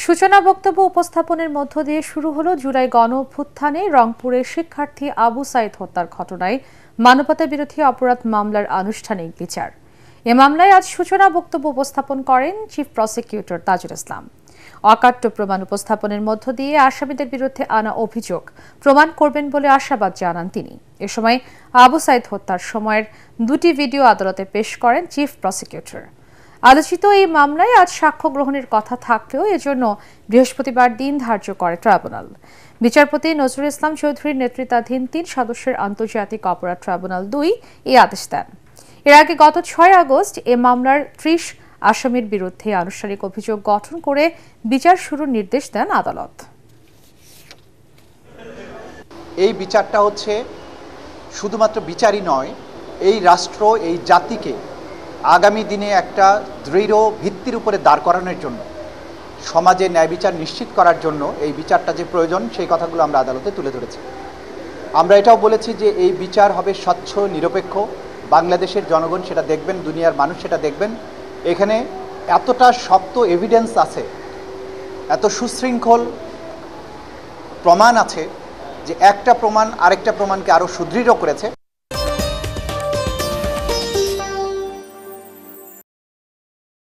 সূচনা বক্তব্য উপস্থাপনের মধ্য দিয়ে শুরু হলো জুলাই গণ অভ্যুত্থানে রংপুরের শিক্ষার্থী আবু সাইদ হত্যার ঘটনায় মানবতা বিরোধী অপরাধ মামলার আনুষ্ঠানিক বিচার। এ মামলায় আজ সূচনা বক্তব্য উপস্থাপন করেন চিফ প্রসিকিউটর তাজুল ইসলাম। অকাট্য প্রমাণ উপস্থাপনের মধ্য দিয়ে আসামিদের বিরুদ্ধে আনা অভিযোগ প্রমাণ করবেন বলে আশাবাদ জানান তিনি। এ সময় আবু সাইদ হত্যার সময়ের দুটি ভিডিও আদালতে পেশ করেন চিফ প্রসিকিউটর। আলোচিত এই মামলায় আজ সাক্ষ্য গ্রহণের কথা থাকলেও এজন্য বৃহস্পতিবার দিন ধার্য করে ট্রাইব্যুনাল। বিচারপতি নজরুল ইসলাম চৌধুরীর নেতৃত্বাধীন ৩ সদস্যের আন্তর্জাতিক অপরাধ ট্রাইব্যুনাল ২ এই আদেশ দেন। এর আগে গত ৬ আগস্ট এ মামলার ৩০ আসামির বিরুদ্ধে আনুষ্ঠানিক অভিযোগ গঠন করে বিচার শুরুর নির্দেশ দেন আদালত। এই বিচারটা হচ্ছে শুধুমাত্র বিচারই নয়, এই রাষ্ট্র এই জাতিকে আগামী দিনে একটা দৃঢ় ভিত্তির উপরে দাঁড় করানোর জন্য, সমাজে ন্যায় বিচার নিশ্চিত করার জন্য এই বিচারটা যে প্রয়োজন সেই কথাগুলো আমরা আদালতে তুলে ধরেছি। আমরা এটাও বলেছি যে এই বিচার হবে স্বচ্ছ, নিরপেক্ষ। বাংলাদেশের জনগণ সেটা দেখবেন, দুনিয়ার মানুষ সেটা দেখবেন। এখানে এতটা শক্ত এভিডেন্স আছে, এত সুশৃঙ্খল প্রমাণ আছে যে একটা প্রমাণ আরেকটা প্রমাণকে আরও সুদৃঢ় করেছে।